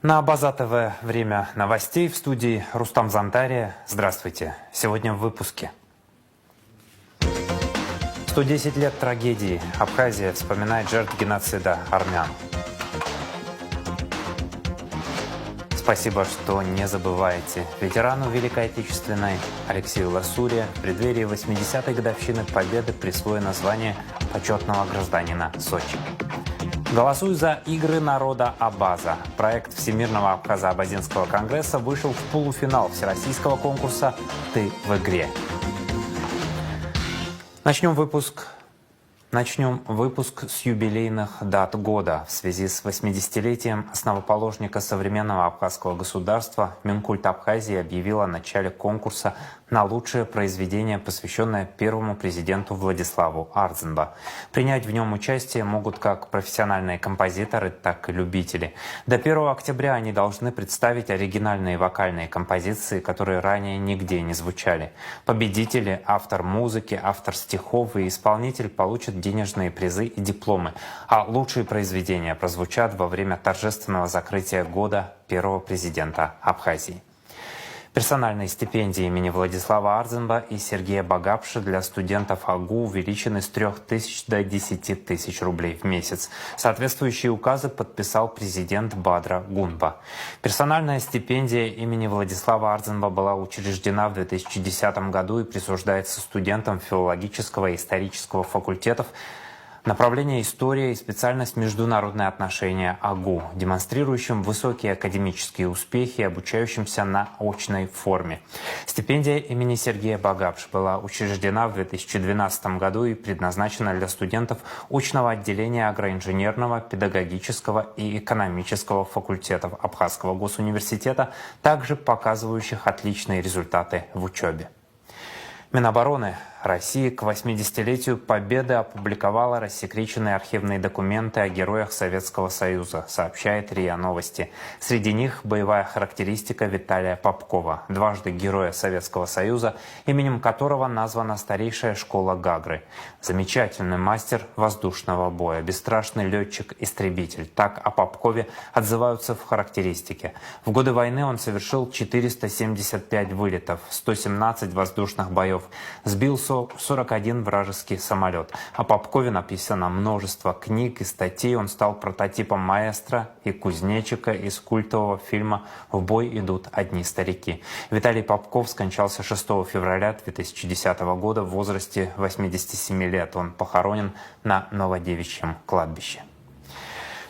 На База ТВ время новостей, в студии Рустам Зантария. Здравствуйте. Сегодня в выпуске. 110 лет трагедии. Абхазия вспоминает жертв геноцида армян. Спасибо, что не забываете. Ветерану Великой Отечественной Алексею Ласуре в преддверии 80-й годовщины Победы присвоено звание почетного гражданина Сочи. Голосуй за игры народа Абаза. Проект Всемирного Абхазо-Абазинского конгресса вышел в полуфинал всероссийского конкурса «Ты в игре». Начнем выпуск с юбилейных дат года. В связи с 80-летием основоположника современного абхазского государства Минкульт Абхазии объявил о начале конкурса на лучшее произведение, посвященное первому президенту Владиславу Ардзинба. Принять в нем участие могут как профессиональные композиторы, так и любители. До 1 октября они должны представить оригинальные вокальные композиции, которые ранее нигде не звучали. Победители, автор музыки, автор стихов и исполнитель получат денежные призы и дипломы, а лучшие произведения прозвучат во время торжественного закрытия года первого президента Абхазии. Персональные стипендии имени Владислава Ардзинба и Сергея Багапши для студентов АГУ увеличены с 3000 до 10 тысяч рублей в месяц. Соответствующие указы подписал президент Бадра Гунба. Персональная стипендия имени Владислава Ардзинба была учреждена в 2010 году и присуждается студентам филологического и исторического факультетов, направление история и специальность международные отношения АГУ, демонстрирующим высокие академические успехи и обучающимся на очной форме. Стипендия имени Сергея Багапши была учреждена в 2012 году и предназначена для студентов очного отделения агроинженерного, педагогического и экономического факультетов Абхазского госуниверситета, также показывающих отличные результаты в учебе. Минобороны России к 80-летию Победы опубликовала рассекреченные архивные документы о героях Советского Союза, сообщает РИА Новости. Среди них боевая характеристика Виталия Попкова, дважды Героя Советского Союза, именем которого названа старейшая школа Гагры. Замечательный мастер воздушного боя, бесстрашный летчик-истребитель. Так о Попкове отзываются в характеристике. В годы войны он совершил 475 вылетов, 117 воздушных боев, сбил 41 вражеский самолет. О Попкове написано множество книг и статей. Он стал прототипом маэстро и кузнечика из культового фильма «В бой идут одни старики». Виталий Попков скончался 6 февраля 2010 года в возрасте 87 лет. Он похоронен на Новодевичьем кладбище.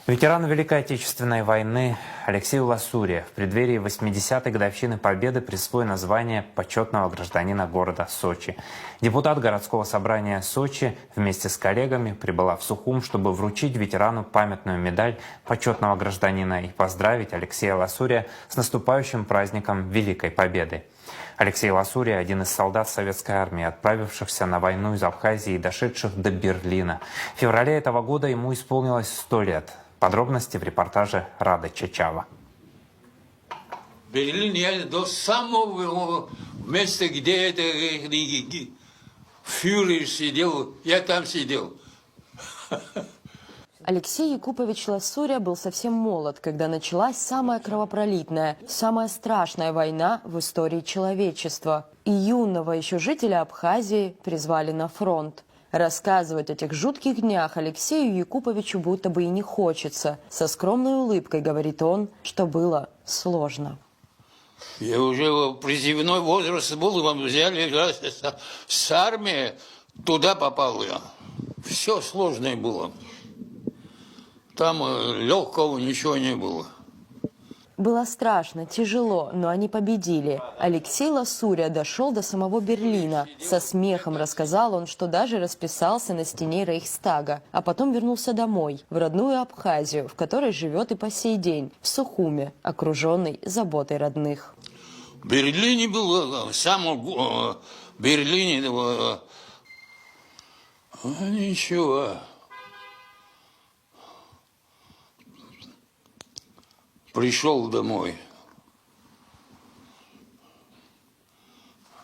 Ветерану Великой Отечественной войны Алексею Ласуре в преддверии 80-й годовщины Победы присвоено звание почетного гражданина города Сочи. Депутат городского собрания Сочи вместе с коллегами прибыла в Сухум, чтобы вручить ветерану памятную медаль почетного гражданина и поздравить Алексея Ласуре с наступающим праздником Великой Победы. Алексей Ласуре – один из солдат советской армии, отправившихся на войну из Абхазии и дошедших до Берлина. В феврале этого года ему исполнилось 100 лет. Подробности в репортаже Рады Чачава. В Берлине я до самого места, где это фюрер сидел, я там сидел. Алексей Якупович Ласуря был совсем молод, когда началась самая кровопролитная, самая страшная война в истории человечества. И юного еще жителя Абхазии призвали на фронт. Рассказывать о тех жутких днях Алексею Якуповичу будто бы и не хочется. Со скромной улыбкой говорит он, что было сложно. Я уже призывной возраст был, вам взяли с армии, туда попал я. Все сложное было. Там легкого ничего не было. Было страшно, тяжело, но они победили. Алексей Ласуря дошел до самого Берлина. Со смехом рассказал он, что даже расписался на стене Рейхстага, а потом вернулся домой, в родную Абхазию, в которой живет и по сей день, в Сухуме, окруженный заботой родных. В Берлине было, в Берлине было, ничего. Пришел домой.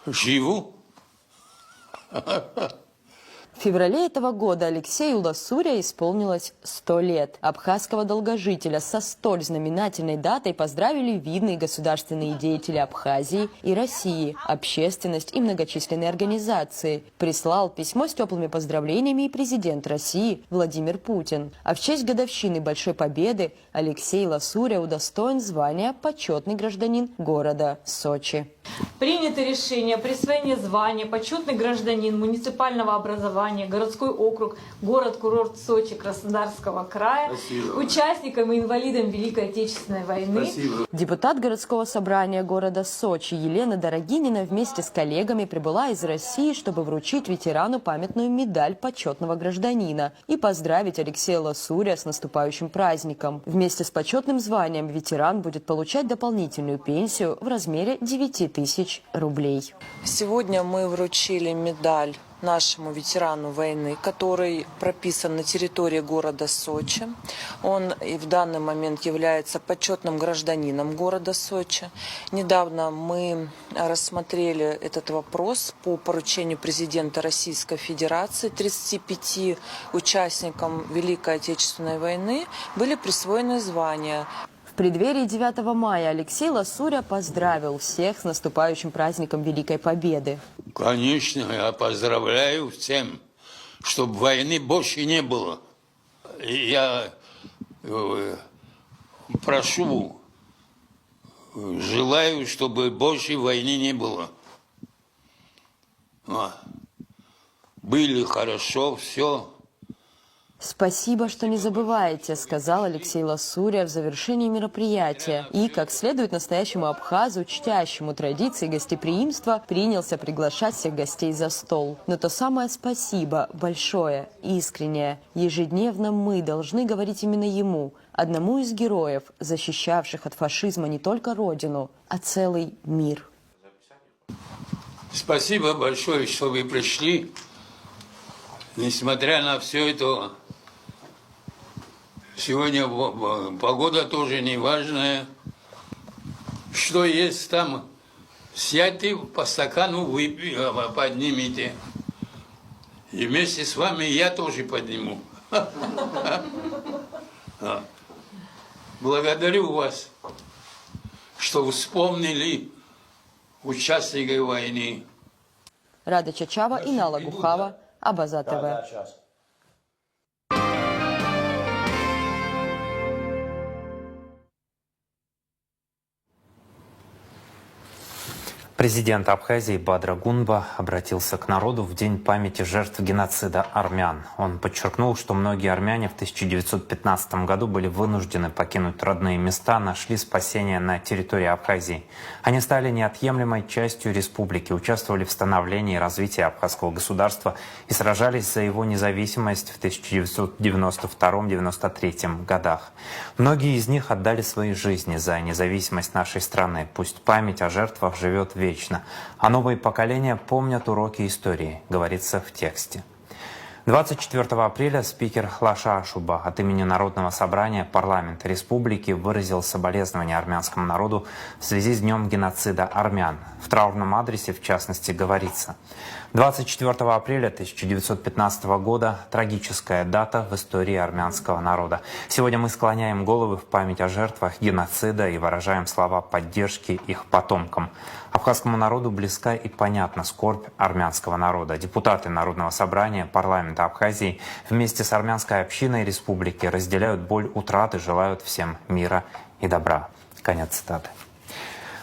Живу. В феврале этого года Алексею Ласуря исполнилось 100 лет. Абхазского долгожителя со столь знаменательной датой поздравили видные государственные деятели Абхазии и России, общественность и многочисленные организации. Прислал письмо с теплыми поздравлениями и президент России Владимир Путин. А в честь годовщины Большой Победы Алексей Ласуря удостоен звания «Почетный гражданин города Сочи». Принято решение о присвоении звания «Почетный гражданин муниципального образования», городской округ, город-курорт Сочи Краснодарского края, участникам и инвалидам Великой Отечественной войны. Спасибо. Депутат городского собрания города Сочи Елена Дорогинина вместе с коллегами прибыла из России, чтобы вручить ветерану памятную медаль почетного гражданина и поздравить Алексея Ласуря с наступающим праздником. Вместе с почетным званием ветеран будет получать дополнительную пенсию в размере 9 тысяч рублей. Сегодня мы вручили медаль нашему ветерану войны, который прописан на территории города Сочи. Он и в данный момент является почетным гражданином города Сочи. Недавно мы рассмотрели этот вопрос по поручению президента Российской Федерации. 35 участникам Великой Отечественной войны были присвоены звания. В преддверии 9 мая Алексей Ласуря поздравил всех с наступающим праздником Великой Победы. Конечно, я поздравляю всем, чтобы войны больше не было. И я прошу, желаю, чтобы больше войны не было. Были хорошо, все. «Спасибо, что не забываете», — сказал Алексей Ласуря в завершении мероприятия. И, как следует настоящему абхазу, чтящему традиции гостеприимства, принялся приглашать всех гостей за стол. Но то самое спасибо, большое, искреннее, ежедневно мы должны говорить именно ему, одному из героев, защищавших от фашизма не только родину, а целый мир. Спасибо большое, что вы пришли. Несмотря на все это, сегодня погода тоже не важная. Что есть там, сядьте, по стакану поднимите. И вместе с вами я тоже подниму. Благодарю вас, что вспомнили участников войны. Рада Чачава и Нала Гухава, Абаза ТВ. Президент Абхазии Бадра Гунба обратился к народу в День памяти жертв геноцида армян. Он подчеркнул, что многие армяне в 1915 году были вынуждены покинуть родные места, нашли спасение на территории Абхазии. Они стали неотъемлемой частью республики, участвовали в становлении и развитии абхазского государства и сражались за его независимость в 1992-1993 годах. Многие из них отдали свои жизни за независимость нашей страны. Пусть память о жертвах живет вечно, а новые поколения помнят уроки истории, говорится в тексте. 24 апреля спикер Лаша Ашуба от имени Народного собрания парламента республики выразил соболезнования армянскому народу в связи с днем геноцида армян. В траурном адресе, в частности, говорится: 24 апреля 1915 года – трагическая дата в истории армянского народа. Сегодня мы склоняем головы в память о жертвах геноцида и выражаем слова поддержки их потомкам. Абхазскому народу близка и понятна скорбь армянского народа. Депутаты Народного собрания парламента Абхазии вместе с армянской общиной республики разделяют боль утраты, желают всем мира и добра. Конец цитаты.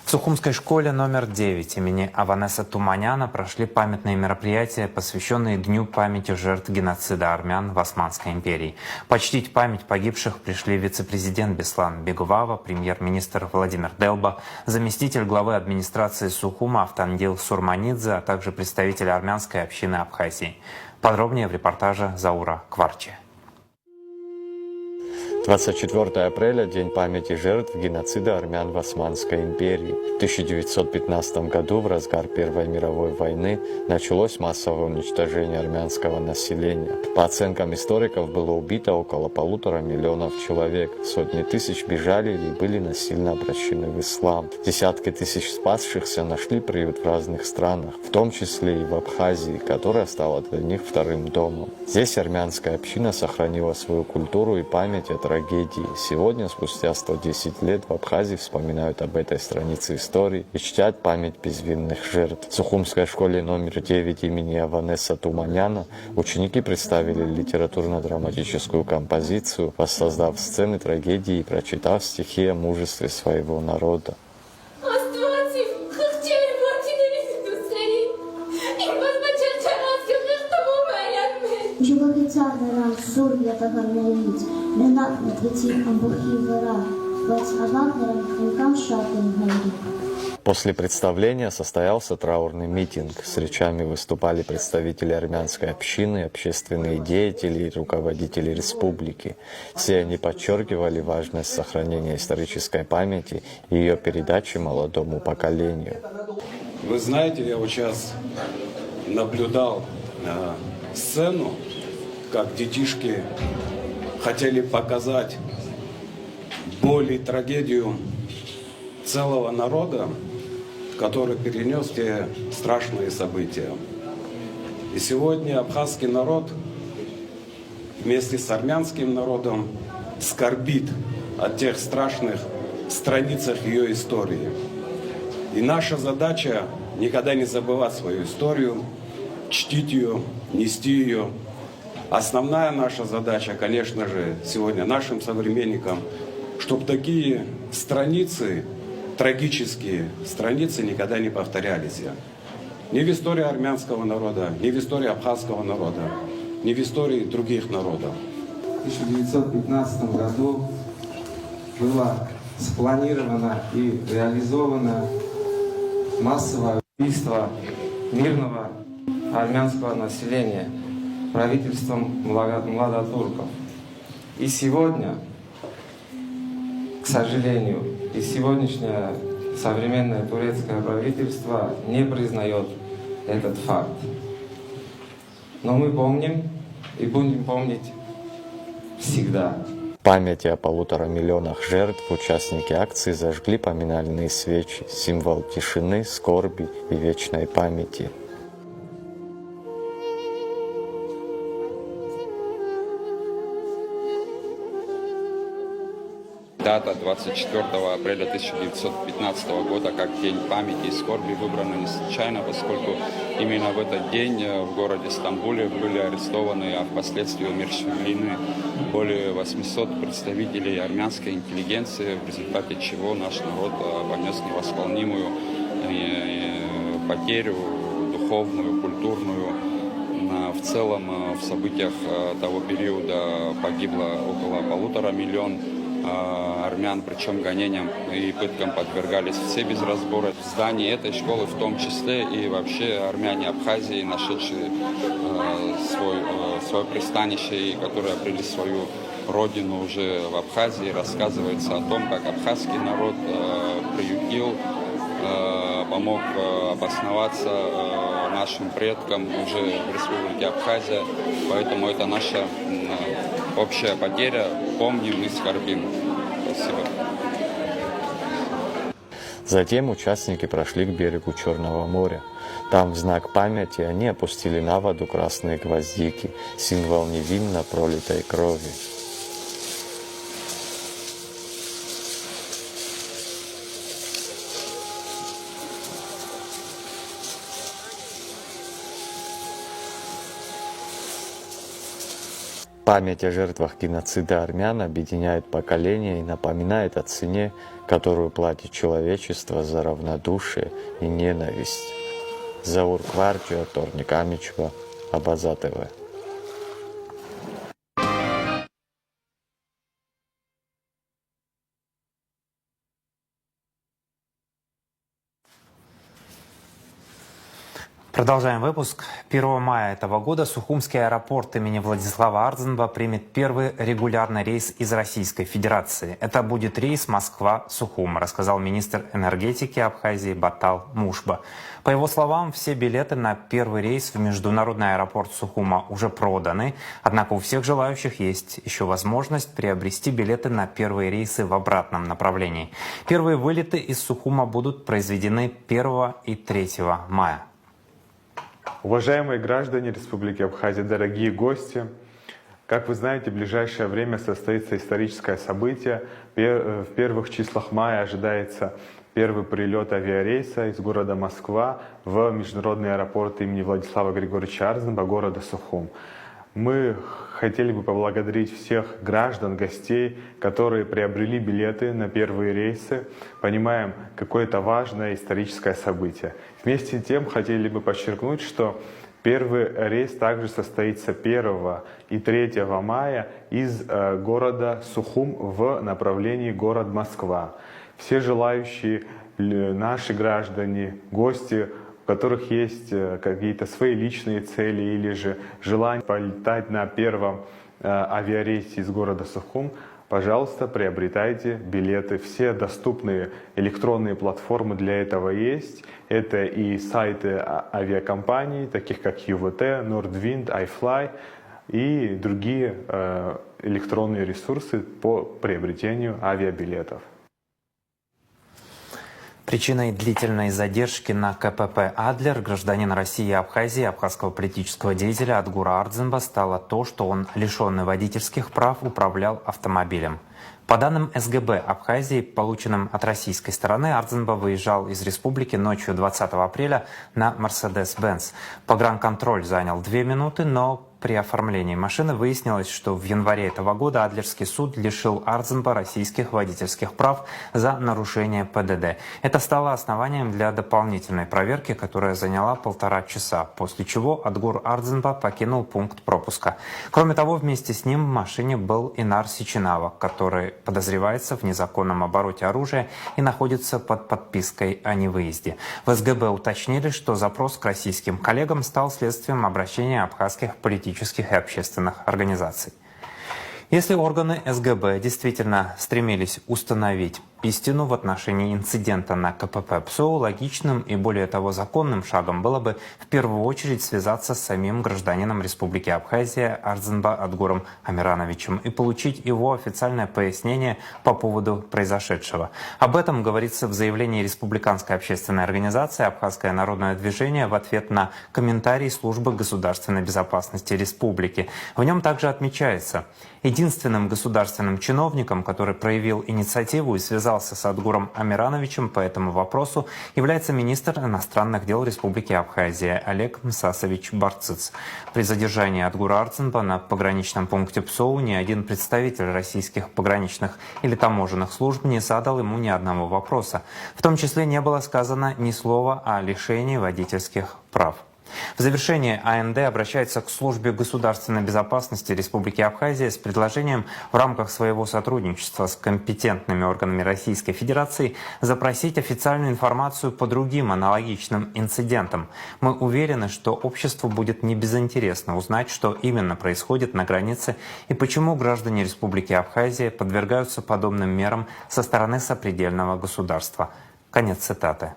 В Сухумской школе номер 9 имени Аванеса Туманяна прошли памятные мероприятия, посвященные Дню памяти жертв геноцида армян в Османской империи. Почтить память погибших пришли вице-президент Беслан Бегувава, премьер-министр Владимир Делба, заместитель главы администрации Сухума Автандил Сурманидзе, а также представители армянской общины Абхазии. Подробнее в репортаже Заура Кварчи. 24 апреля – День памяти жертв геноцида армян в Османской империи. В 1915 году, в разгар Первой мировой войны, началось массовое уничтожение армянского населения. По оценкам историков, было убито около 1,5 миллиона человек. Сотни тысяч бежали или были насильно обращены в ислам. Десятки тысяч спасшихся нашли приют в разных странах, в том числе и в Абхазии, которая стала для них вторым домом. Здесь армянская община сохранила свою культуру и память о трагедии. Сегодня, спустя 110 лет, в Абхазии вспоминают об этой странице истории и чтят память безвинных жертв. В Сухумской школе номер 9 имени Аванеса Туманяна ученики представили литературно-драматическую композицию, воссоздав сцены трагедии и прочитав стихи о мужестве своего народа. Ժողովրդական նրան սուր յետաղաններից, մենակ մտվեցին ամբողջի վրա, բայց ավակ նրանք անգամ շատ են հայրի։ После представления состоялся траурный митинг. С речами выступали представители армянской общины, общественные деятели и руководители республики. Все они подчеркивали важность сохранения исторической памяти и ее передачи молодому поколению. Вы знаете, я вот сейчас наблюдал сцену, как детишки хотели показать боль и трагедию целого народа, который перенес те страшные события. И сегодня абхазский народ вместе с армянским народом скорбит о тех страшных страницах ее истории. И наша задача никогда не забывать свою историю, чтить ее, нести ее. Основная наша задача, конечно же, сегодня нашим современникам, чтобы такие страницы, трагические страницы никогда не повторялись. Ни в истории армянского народа, ни в истории абхазского народа, ни в истории других народов. В 1915 году было спланировано и реализовано массовое убийство мирного армянского населения правительством младотурков. И сегодня, к сожалению, и сегодняшнее современное турецкое правительство не признает этот факт. Но мы помним и будем помнить всегда. В памяти о 1,5 миллиона жертв участники акции зажгли поминальные свечи, символ тишины, скорби и вечной памяти. Дата 24 апреля 1915 года как День памяти и скорби выбрана не случайно, поскольку именно в этот день в городе Стамбуле были арестованы, а впоследствии умерщвлены более 800 представителей армянской интеллигенции, в результате чего наш народ понес невосполнимую потерю духовную, культурную. В целом в событиях того периода погибло около 1,5 миллиона армян, причем гонениям и пыткам подвергались все без разбора. В здании этой школы в том числе и вообще армяне Абхазии, нашедшие свое пристанище и которые обрели свою родину уже в Абхазии, рассказывается о том, как абхазский народ приютил, помог обосноваться нашим предкам уже в республике Абхазия. Поэтому это наша общая потеря. Помним и скорбим. Спасибо. Затем участники прошли к берегу Черного моря. Там в знак памяти они опустили на воду красные гвоздики, символ невинно пролитой крови. Память о жертвах геноцида армян объединяет поколения и напоминает о цене, которую платит человечество за равнодушие и ненависть. Заур Кварджио, Торник Амичева, Абаза ТВ. Продолжаем выпуск. 1 мая этого года Сухумский аэропорт имени Владислава Ардзинба примет первый регулярный рейс из Российской Федерации. Это будет рейс Москва-Сухум, рассказал министр энергетики Абхазии Батал Мушба. По его словам, все билеты на первый рейс в международный аэропорт Сухума уже проданы. Однако у всех желающих есть еще возможность приобрести билеты на первые рейсы в обратном направлении. Первые вылеты из Сухума будут произведены 1 и 3 мая. Уважаемые граждане Республики Абхазия, дорогие гости, как вы знаете, в ближайшее время состоится историческое событие. В первых числах мая ожидается первый прилет авиарейса из города Москва в международный аэропорт имени Владислава Григорьевича Ардзинба города Сухум. Мы хотели бы поблагодарить всех граждан, гостей, которые приобрели билеты на первые рейсы. Понимаем, какое это важное историческое событие. Вместе с тем хотели бы подчеркнуть, что первый рейс также состоится 1 и 3 мая из города Сухум в направлении город Москва. Все желающие, наши граждане, гости, у которых есть какие-то свои личные цели или же желание полетать на первом авиарейсе из города Сухум, пожалуйста, приобретайте билеты. Все доступные электронные платформы для этого есть. Это и сайты авиакомпаний, таких как ЮВТ, Nordwind, iFly и другие электронные ресурсы по приобретению авиабилетов. Причиной длительной задержки на КПП «Адлер» гражданина России и Абхазии, абхазского политического деятеля Адгура Ардзинба, стало то, что он, лишенный водительских прав, управлял автомобилем. По данным СГБ Абхазии, полученным от российской стороны, Ардзинба выезжал из республики ночью 20 апреля на Mercedes-Benz. Погранконтроль занял 2 минуты, но при оформлении машины выяснилось, что в январе этого года Адлерский суд лишил Ардзинба российских водительских прав за нарушение ПДД. Это стало основанием для дополнительной проверки, которая заняла 1,5 часа, после чего Адгур Ардзинба покинул пункт пропуска. Кроме того, вместе с ним в машине был Инар Сичинава, который подозревается в незаконном обороте оружия и находится под подпиской о невыезде. В СГБ уточнили, что запрос к российским коллегам стал следствием обращения абхазских политических и общественных организаций. Если органы СГБ действительно стремились установить истину в отношении инцидента на КПП ПСО, логичным и, более того, законным шагом было бы в первую очередь связаться с самим гражданином Республики Абхазия Ардзинба Адгуром Амирановичем и получить его официальное пояснение по поводу произошедшего. Об этом говорится в заявлении Республиканской общественной организации «Абхазское народное движение» в ответ на комментарий Службы государственной безопасности Республики. В нем также отмечается: единственным государственным чиновником, который проявил инициативу и связался с Адгуром Амирановичем по этому вопросу, является министр иностранных дел Республики Абхазия Олег Мсасович Барцыц. При задержании Адгура Ардзинба на пограничном пункте ПСОУ ни один представитель российских пограничных или таможенных служб не задал ему ни одного вопроса. В том числе не было сказано ни слова о лишении водительских прав. В завершение АНД обращается к Службе государственной безопасности Республики Абхазия с предложением в рамках своего сотрудничества с компетентными органами Российской Федерации запросить официальную информацию по другим аналогичным инцидентам. Мы уверены, что обществу будет не безинтересно узнать, что именно происходит на границе и почему граждане Республики Абхазия подвергаются подобным мерам со стороны сопредельного государства. Конец цитаты.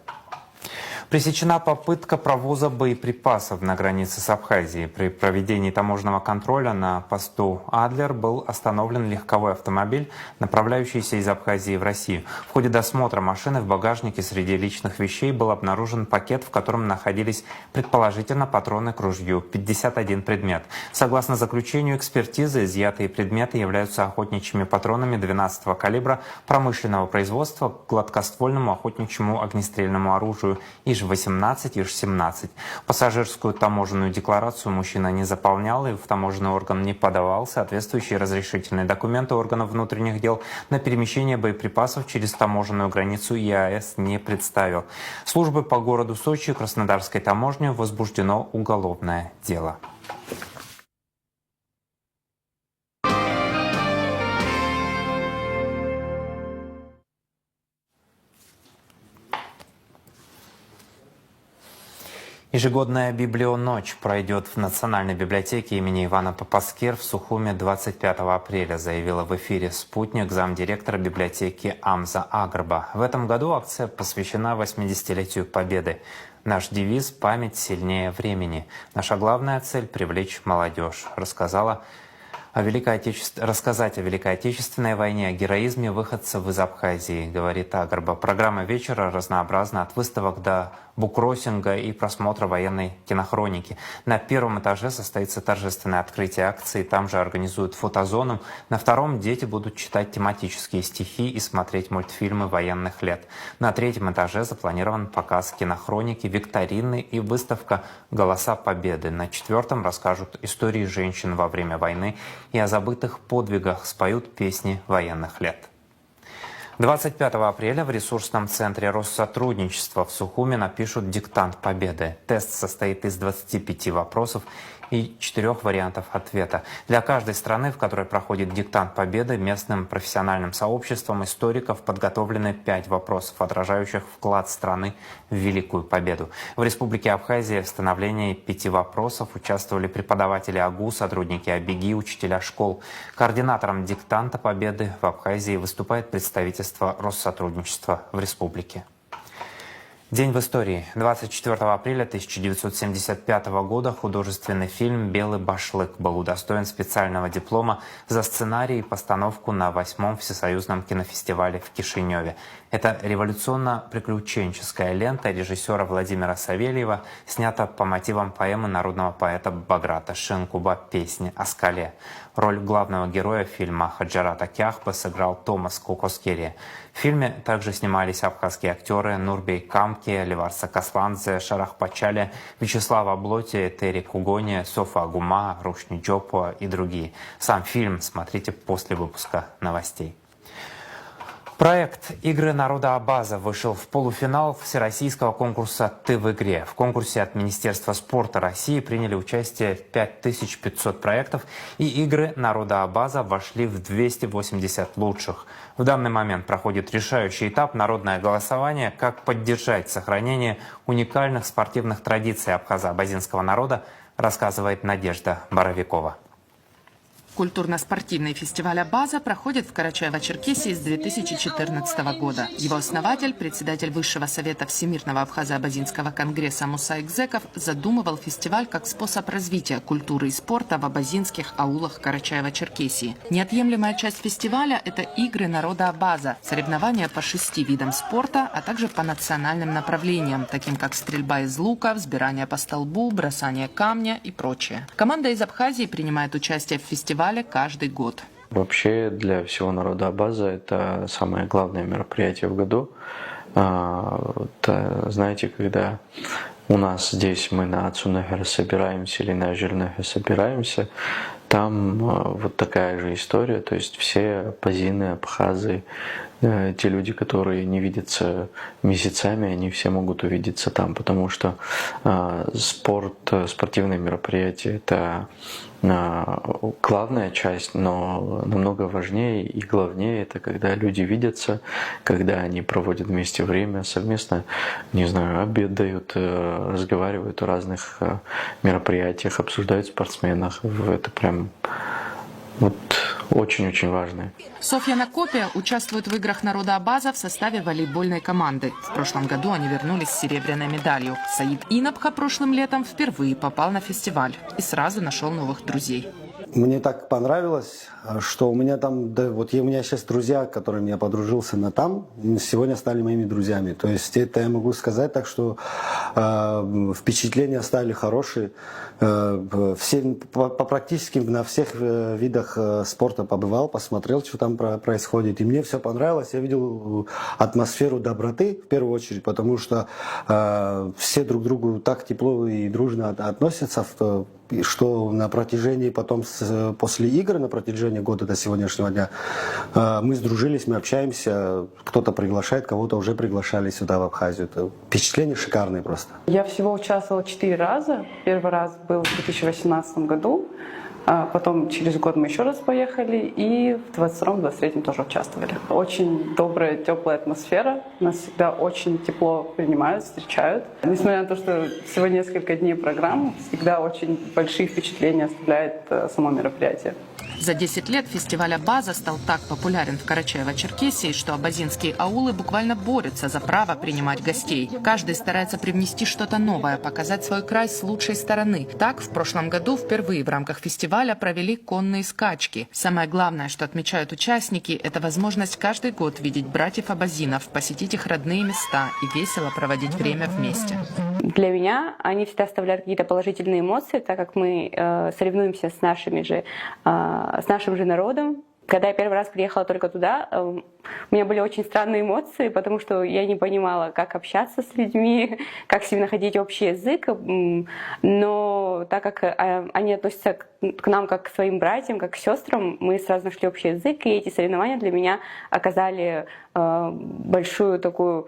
Пресечена попытка провоза боеприпасов на границе с Абхазией. При проведении таможенного контроля на посту Адлер был остановлен легковой автомобиль, направляющийся из Абхазии в Россию. В ходе досмотра машины в багажнике среди личных вещей был обнаружен пакет, в котором находились предположительно патроны к ружью, 51 предмет. Согласно заключению экспертизы, изъятые предметы являются охотничьими патронами 12-го калибра промышленного производства к гладкоствольному охотничьему огнестрельному оружию ИЖ-18, ИЖ-17. Пассажирскую таможенную декларацию мужчина не заполнял и в таможенный орган не подавал. Соответствующие разрешительные документы органов внутренних дел на перемещение боеприпасов через таможенную границу ЕАЭС не представил. Службы по городу Сочи и Краснодарской таможне возбуждено уголовное дело. Ежегодная библионочь пройдет в Национальной библиотеке имени Ивана Попаскер в Сухуме 25 апреля, заявила в эфире «Спутник» замдиректора библиотеки Амза Агрба. В этом году акция посвящена 80-летию Победы. Наш девиз «Память сильнее времени». Наша главная цель – привлечь молодежь, рассказать о Великой Отечественной войне, о героизме выходцев из Абхазии, говорит Агрба. Программа вечера разнообразна, от выставок до буккроссинга и просмотра военной кинохроники. На первом этаже состоится торжественное открытие акции, там же организуют фотозону. На втором дети будут читать тематические стихи и смотреть мультфильмы военных лет. На третьем этаже запланирован показ кинохроники, викторины и выставка «Голоса Победы». На четвертом расскажут истории женщин во время войны и о забытых подвигах, споют песни военных лет. 25 апреля в ресурсном центре Россотрудничества в Сухуме напишут диктант Победы. Тест состоит из 25 вопросов и 4 вариантов ответа. Для каждой страны, в которой проходит диктант Победы, местным профессиональным сообществом историков подготовлены 5 вопросов, отражающих вклад страны в Великую Победу. В Республике Абхазия в становлении 5 вопросов участвовали преподаватели АГУ, сотрудники АБИГИ, учителя школ. Координатором диктанта Победы в Абхазии выступает представительство Россотрудничества в республике. День в истории. 24 апреля 1975 года художественный фильм «Белый башлык» был удостоен специального диплома за сценарий и постановку на 8-м Всесоюзном кинофестивале в Кишиневе. Это революционно-приключенческая лента режиссера Владимира Савельева, снята по мотивам поэмы народного поэта Баграта Шенкуба «Песни о скале». Роль главного героя фильма Хаджарата Кяхпа сыграл Томас Кокоскери. В фильме также снимались абхазские актеры Нурбей Камки, Леварса Касланзе, Шарах Пачале, Вячеслав Аблоти, Тери Кугони, Софа Агума, Рушни Джопо и другие. Сам фильм смотрите после выпуска новостей. Проект «Игры народа Абаза» вышел в полуфинал всероссийского конкурса «Ты в игре». В конкурсе от Министерства спорта России приняли участие 5500 проектов, и «Игры народа Абаза» вошли в 280 лучших. В данный момент проходит решающий этап — народное голосование, как поддержать сохранение уникальных спортивных традиций абхазо-абазинского народа, рассказывает Надежда Боровикова. Культурно-спортивный фестиваль «Абаза» проходит в Карачаево-Черкесии с 2014 года. Его основатель, председатель Высшего совета Всемирного абхазо-абазинского конгресса Муса Экзеков, задумывал фестиваль как способ развития культуры и спорта в абазинских аулах Карачаево-Черкесии. Неотъемлемая часть фестиваля – это игры народа Абаза, соревнования по 6 видам спорта, а также по национальным направлениям, таким как стрельба из лука, взбирание по столбу, бросание камня и прочее. Команда из Абхазии принимает участие в фестивале каждый год. Вообще для всего народа Абаза это самое главное мероприятие в году. Знаете, когда у нас здесь мы на Ацунехер собираемся или на Жирнехер собираемся, там вот такая же история, то есть все абазины, абхазы, те люди, которые не видятся месяцами, они все могут увидеться там, потому что спортивные мероприятия — это главная часть, но намного важнее и главнее это когда люди видятся, когда они проводят вместе время, совместно, не знаю, обедают, разговаривают о разных мероприятиях, обсуждают спортсменов. Это прям вот очень-очень важно. Софья Накопия участвует в играх народа Абаза в составе волейбольной команды. В прошлом году они вернулись с серебряной медалью. Саид Инабха прошлым летом впервые попал на фестиваль и сразу нашел новых друзей. Мне так понравилось, что у меня там, да, вот у меня сейчас друзья, с которыми я подружился на сегодня стали моими друзьями. То есть это я могу сказать так, что впечатления стали хорошие. Практически на всех видах спорта побывал, посмотрел, что там происходит. И мне все понравилось. Я видел атмосферу доброты в первую очередь, потому что все друг к другу так тепло и дружно относятся, что на протяжении после игр, на протяжении года до сегодняшнего дня, мы сдружились, мы общаемся, кто-то приглашает, кого-то уже приглашали сюда, в Абхазию. Это впечатление шикарное просто. Я всего участвовала 4 раза. Первый раз был в 2018 году. Потом через год мы еще раз поехали и в 22-23 тоже участвовали. Очень добрая, теплая атмосфера. Нас всегда очень тепло принимают, встречают. Несмотря на то, что всего несколько дней программ, всегда очень большие впечатления оставляет само мероприятие. За 10 лет фестиваль «Абаза» стал так популярен в Карачаево-Черкесии, что абазинские аулы буквально борются за право принимать гостей. Каждый старается привнести что-то новое, показать свой край с лучшей стороны. Так, в прошлом году впервые в рамках фестиваля провели конные скачки. Самое главное, что отмечают участники, это возможность каждый год видеть братьев-абазинов, посетить их родные места и весело проводить время вместе. Для меня они всегда оставляют какие-то положительные эмоции, так как мы соревнуемся с нашим же народом. Когда я первый раз приехала только туда, у меня были очень странные эмоции, потому что я не понимала, как общаться с людьми, как с ними находить общий язык. Но так как они относятся к нам как к своим братьям, как к сестрам, мы сразу нашли общий язык, и эти соревнования для меня оказали большой такой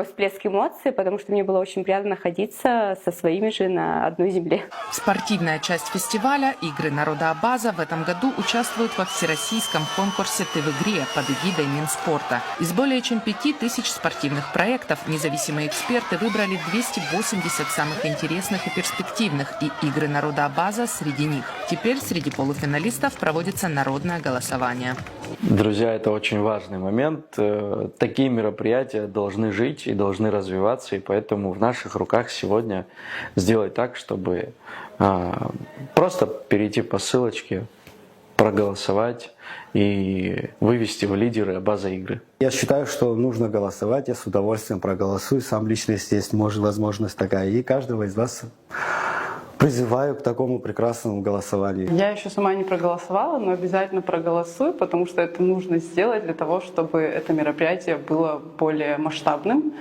всплеск эмоций, потому что мне было очень приятно находиться со своими же на одной земле. Спортивная часть фестиваля «Игры народа Абаза» в этом году участвует во всероссийском конкурсе «Ты в игре» под эгидой Минспорта. Из более чем 5000 спортивных проектов независимые эксперты выбрали 280 самых интересных и перспективных, и «Игры народа Абаза» среди них. Теперь среди полуфиналистов проводится народное голосование. Друзья, это очень важный момент. Такие мероприятия должны жить и должны развиваться, и поэтому в наших руках сегодня сделать так, чтобы просто перейти по ссылочке, проголосовать и вывести в лидеры Абаза игры. Я считаю, что нужно голосовать, я с удовольствием проголосую, сам лично есть возможность такая, и каждого из вас призываю к такому прекрасному голосованию. Я еще сама не проголосовала, но обязательно проголосую, потому что это нужно сделать для того, чтобы это мероприятие было более масштабным,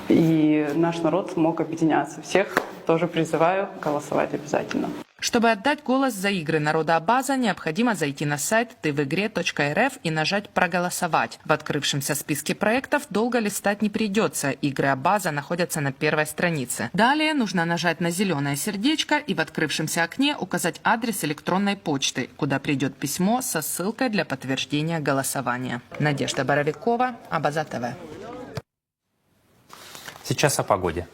и наш народ мог объединяться. Всех тоже призываю голосовать обязательно. Чтобы отдать голос за игры народа Абаза, необходимо зайти на сайт tyvigre.rf и нажать «Проголосовать». В открывшемся списке проектов долго листать не придется. Игры Абаза находятся на первой странице. Далее нужно нажать на зеленое сердечко и в открывшемся окне указать адрес электронной почты, куда придет письмо со ссылкой для подтверждения голосования. Надежда Боровикова, Абаза ТВ. Сейчас о погоде.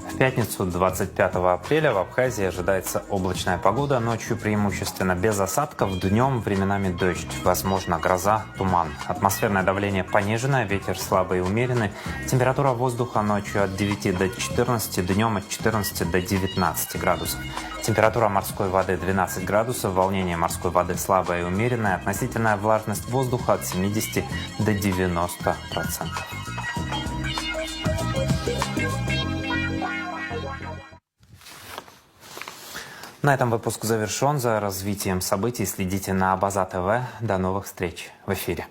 В пятницу 25 апреля в Абхазии ожидается облачная погода, ночью преимущественно без осадков, днем временами дождь, возможно гроза, туман. Атмосферное давление пониженное, ветер слабый и умеренный, температура воздуха ночью от 9 до 14, днем от 14 до 19 градусов. Температура морской воды 12 градусов, волнение морской воды слабое и умеренное, относительная влажность воздуха от 70 до 90%. На этом выпуск завершен. За развитием событий следите на Абаза ТВ. До новых встреч в эфире.